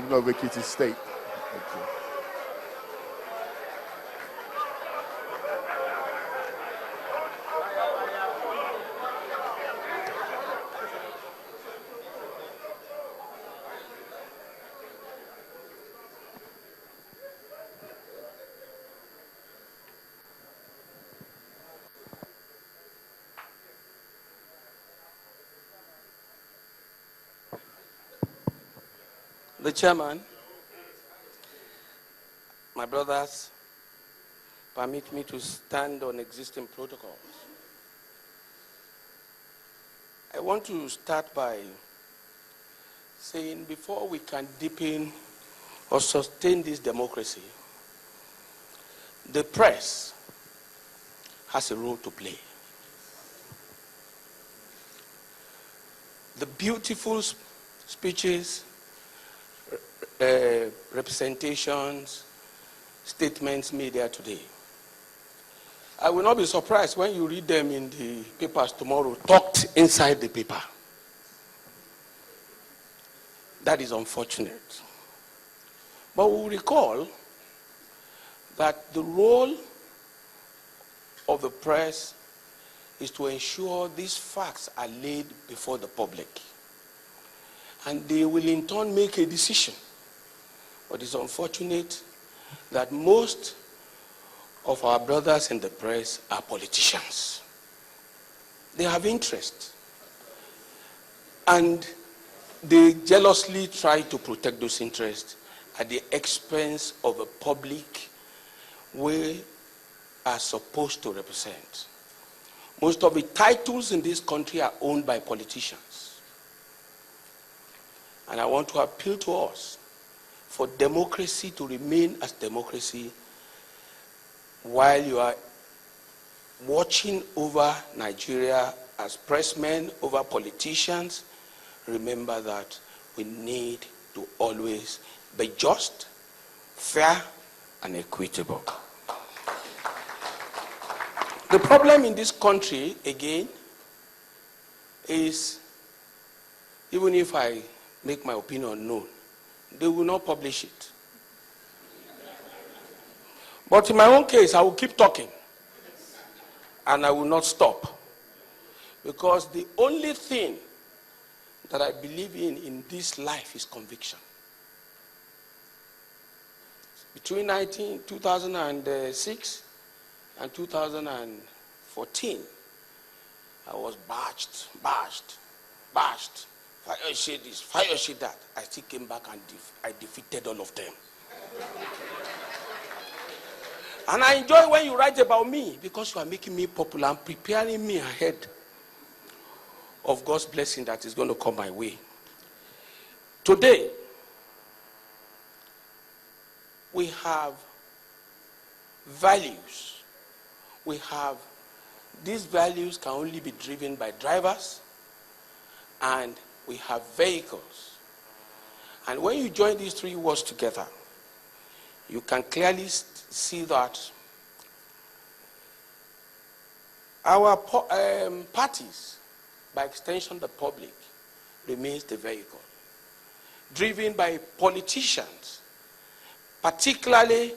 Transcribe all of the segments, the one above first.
Governor of Ekiti State. Thank you. The chairman, my brothers, permit me to stand on existing protocols. I want to start by saying before we can deepen or sustain this democracy, the press has a role to play. The beautiful speeches, representations, statements made here today, I will not be surprised when you read them in the papers tomorrow, talked inside the paper. That is unfortunate. But we will recall that the role of the press is to ensure these facts are laid before the public. And they will in turn make a decision. But it's unfortunate that most of our brothers in the press are politicians. They have interest. And they jealously try to protect those interests at the expense of a public we are supposed to represent. Most of the titles in this country are owned by politicians. And I want to appeal to us for democracy to remain as democracy while you are watching over Nigeria as pressmen over politicians. Remember that we need to always be just, fair, and equitable. The problem in this country, again, is even if I make my opinion known, they will not publish it. But in my own case, I will keep talking. And I will not stop. Because the only thing that I believe in this life is conviction. Between 2006 and 2014, I was bashed. Fayose this, Fayose that. I still came back and I defeated all of them. And I enjoy when you write about me because you are making me popular and preparing me ahead of God's blessing that is going to come my way. Today, we have values. These values can only be driven by drivers, and we have vehicles. And when you join these three words together, you can clearly see that our parties, by extension the public, remains the vehicle, driven by politicians, particularly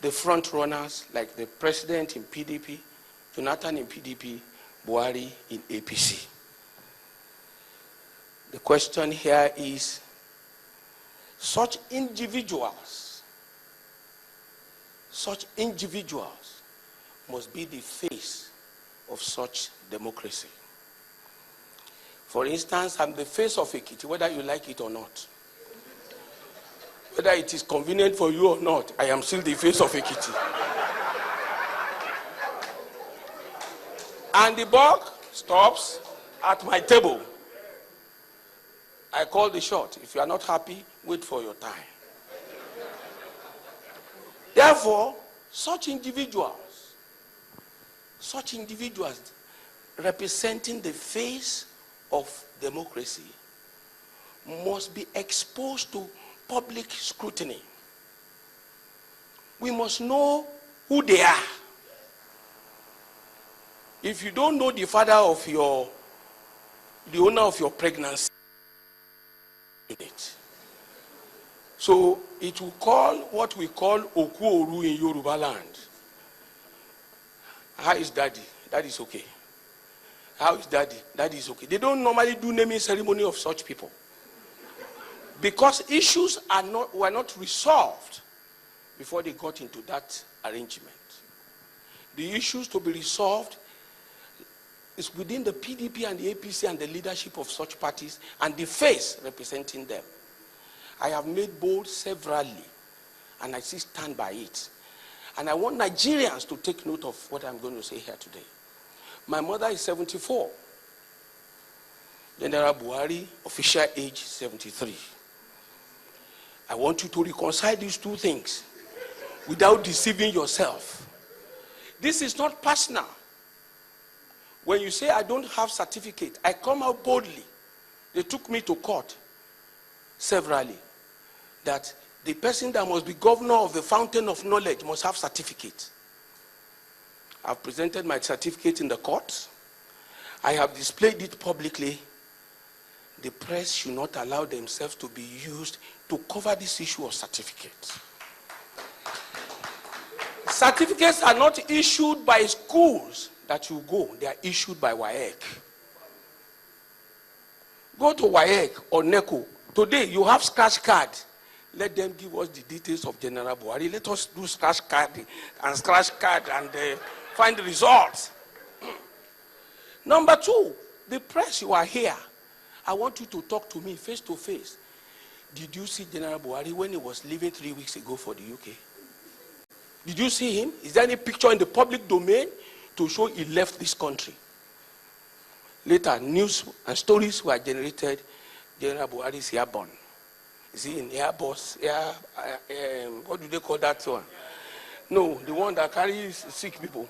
the front runners like the president in PDP, Jonathan in PDP, Buhari in APC. The question here is, such individuals must be the face of such democracy. For instance, I'm the face of Ekiti, whether you like it or not. Whether it is convenient for you or not, I am still the face of Ekiti. And the buck stops at my table. I call the shot. If you are not happy, wait for your time. Therefore, such individuals representing the face of democracy must be exposed to public scrutiny. We must know who they are. If you don't know the father of the owner of your pregnancy, So it will call what we call Okuoru in Yoruba land. How is daddy? That is okay. How is daddy? That is okay. They don't normally do naming ceremony of such people. Because issues were not resolved before they got into that arrangement. The issues to be resolved is within the PDP and the APC and the leadership of such parties and the face representing them. I have made bold severally, and I still stand by it. And I want Nigerians to take note of what I'm going to say here today. My mother is 74. General Buhari, official age 73. I want you to reconcile these two things without deceiving yourself. This is not personal. When you say I don't have certificate, I come out boldly. They took me to court severally that the person that must be governor of the fountain of knowledge must have certificate. I've presented my certificate in the court. I have displayed it publicly. The press should not allow themselves to be used to cover this issue of certificates. Certificates are not issued by schools that you go. They are issued by WAEC. Go to WAEC or NECO. Today, you have scratch card. Let them give us the details of General Buhari. Let us do scratch card and find the results. Number two, the press, you are here. I want you to talk to me face to face. Did you see General Buhari when he was leaving 3 weeks ago for the UK? Did you see him? Is there any picture in the public domain to show he left this country? Later, news and stories were generated. General Buhari is airborne. Is he in Airbus? What do they call that one? No, the one that carries sick people.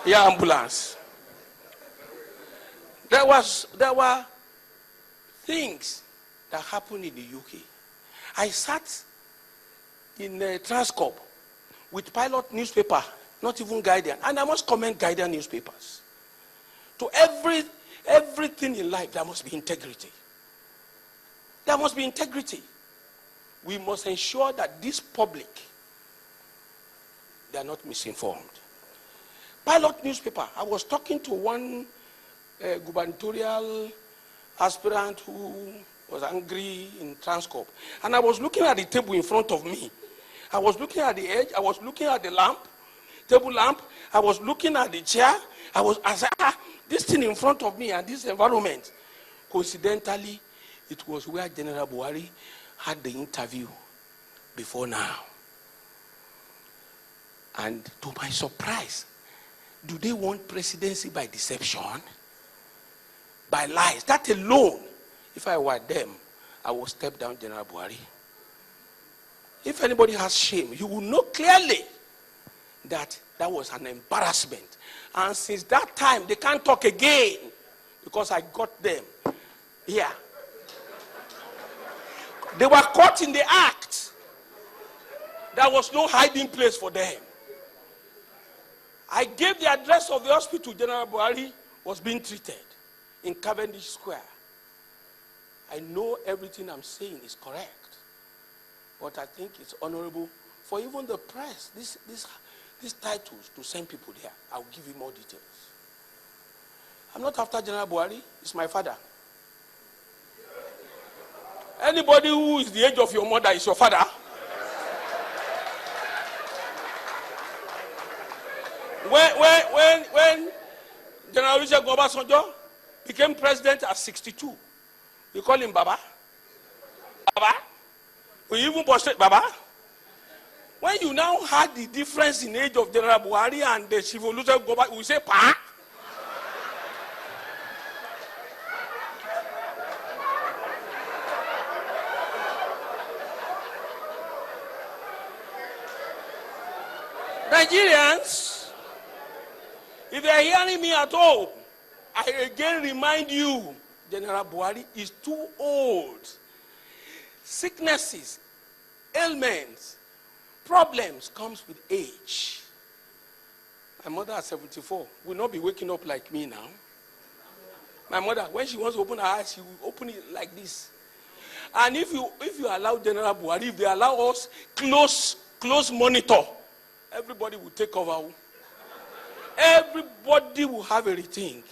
Air ambulance. There were things that happened in the UK. I sat in Transcorp with Pilot newspaper, not even Guardian, and I must commend Guardian newspapers. To everything in life, there must be integrity. There must be integrity. We must ensure that this public, they are not misinformed. Pilot newspaper, I was talking to one gubernatorial aspirant who was angry in Transcorp, and I was looking at the table in front of me. I was looking at the edge, I was looking at the lamp, table lamp, I was looking at the chair, I said, this thing in front of me and this environment. Coincidentally, it was where General Buhari had the interview before now. And to my surprise, do they want presidency by deception? By lies? That alone, if I were them, I would step down General Buhari. If anybody has shame, you will know clearly that that was an embarrassment. And since that time, they can't talk again because I got them here. They were caught in the act. There was no hiding place for them. I gave the address of the hospital General Buhari was being treated in Cavendish Square. I know everything I'm saying is correct, but I think it's honorable for even the press, these titles, to send people there. I'll give you more details. I'm not after General Buhari, it's my father. Anybody who is the age of your mother is your father. When General Obasanjo became president at 62, we call him Baba. Baba. We even posted Baba. When you now had the difference in age of General Buhari and the Chief Olusegun Obasanjo, we say Pa. Nigerians, if they are hearing me at all, I again remind you, General Buhari is too old. Sicknesses, ailments, problems comes with age. My mother at 74 will not be waking up like me now. My mother, when she wants to open her eyes, she will open it like this. And if you allow General Buhari, if they allow us close monitor, everybody will take over. Everybody will have a rethink.